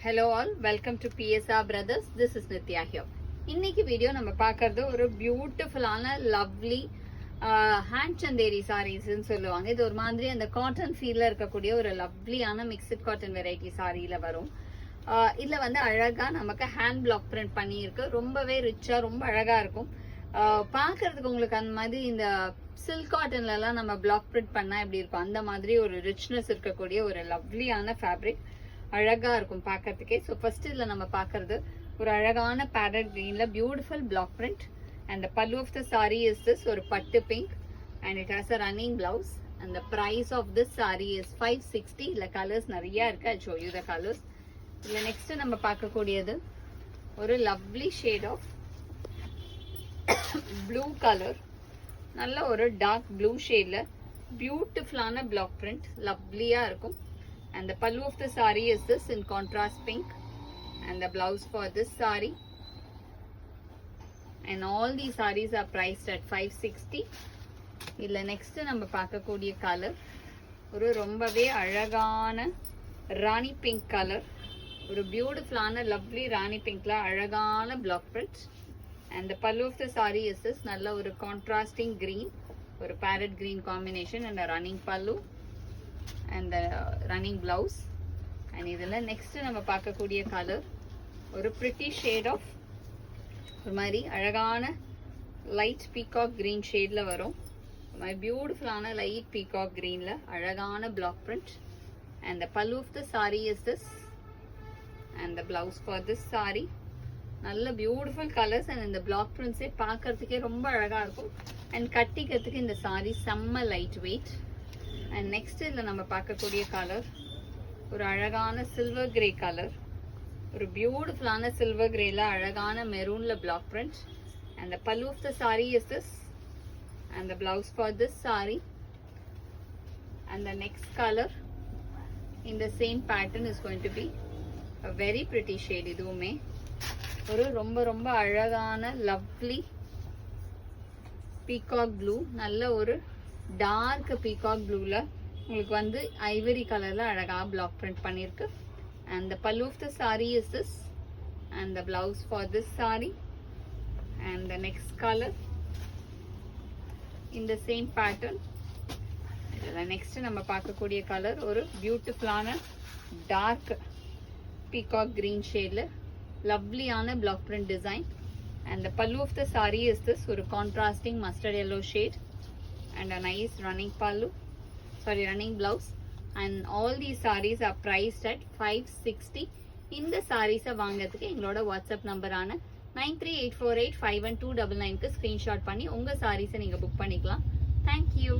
Hello all, welcome to PSR Brothers. This is Nitya here. இன்னைக்கு video நம்ம பார்க்கறது ஒரு பியூட்டிஃபுல்லான லவ்லி ஹேண்ட் சந்தேரி சாரீஸ்ன்னு சொல்லுவாங்க. இது ஒரு மாதிரி அந்த காட்டன் ஃபீல்ல இருக்கக்கூடிய ஒரு லவ்லியான மிக்சட் காட்டன் வெரைட்டி சாரியில வரும். இதுல வந்து அழகா நமக்கு ஹேண்ட் பிளாக் பிரிண்ட் பண்ணியிருக்கு. ரொம்பவே ரிச்சா ரொம்ப அழகா இருக்கும். பார்க்கறதுக்கு உங்களுக்கு அந்த மாதிரி இந்த சில்க் காட்டன்ல எல்லாம் நம்ம பிளாக் பிரிண்ட் பண்ணா எப்படி இருக்கும் அந்த மாதிரி ஒரு ரிச்னஸ் இருக்கக்கூடிய ஒரு லவ்லியான ஃபேப்ரிக். அழகா இருக்கும் பார்க்கறதுக்கே. ஸோ ஃபர்ஸ்ட் இதுல நம்ம பார்க்கறது ஒரு அழகான பேரட் கிரீன்ல beautiful black print and the pallu of the sari is this ஒரு பட்டு pink and it has a running blouse and the price of this sari is 560. இதுல கலர்ஸ் நிறைய இருக்கு. I show you the colours. இதுல நெக்ஸ்ட் நம்ம பார்க்கக்கூடியது ஒரு lovely shade of blue colour. நல்ல ஒரு டார்க் ப்ளூ ஷேட்ல பியூட்டிஃபுல்லான பிளாக் பிரிண்ட் லவ்லியா இருக்கும். And the pallu of the saree is this in contrast pink and the blouse for this saree, and all these sarees are priced at 560. illa next நம்ம பார்க்கக்கூடிய colour ஒரு ரொம்பவே அழகான ராணி pink colour. ஒரு பியூட்டிஃபுல்லான lovely rani பிங்க்ல அழகான black print and the pallu of the saree is this நல்ல ஒரு contrasting green, ஒரு parrot green combination and a running pallu and the running blouse. and idella next நம்ம பார்க்கக்கூடிய கலர் ஒரு pretty shade of ஒரு மாதிரி அழகான light peacock green shadeல வரும். my beautiful ஆன light peacock greenல அழகான block print and the pallu of the saree is this and the blouse for this saree. நல்ல beautiful colors and இந்த block prints பார்க்கிறதுக்கே ரொம்ப அழகா இருக்கும். and கட்டிக்கிறதுக்கு இந்த saree செம்ம light weight. and next இதுல நம்ம பார்க்கக்கூடிய கலர் ஒரு அழகான சில்வர் கிரே கலர். ஒரு பியூட்டிஃபுல்லான சில்வர் கிரேல அழகான மெரூன்ல black print and the pallu of the saree is this and the blouse for this saree. and the next color in the same pattern is going to be a very pretty shade. இதுவுமே ஒரு ரொம்ப ரொம்ப அழகான lovely peacock blue. நல்ல ஒரு dark peacock ப்ளூல உங்களுக்கு வந்து Ivory கலர்ல அழகா பிளாக் பிரிண்ட் பண்ணிருக்கு. and the pallu of the saree is this and the blouse for this saree. and the next color in the same pattern. இதுல next நம்ம பார்க்கக்கூடிய கலர் ஒரு பியூட்டிஃபுல்லான டார்க் பீகாக் கிரீன் ஷேட்ல லவ்லியான black print design. and the pallu of the saree is this ஒரு contrasting mustard yellow shade and a nice running blouse. and all these sarees are priced at 560. இந்த sarees வாங்குறதுக்கு எங்களோட WhatsApp நம்பரான 9384851299க்கு screenshot பண்ணி உங்க sarees நீங்க book பண்ணிக்கலாம். Thank you.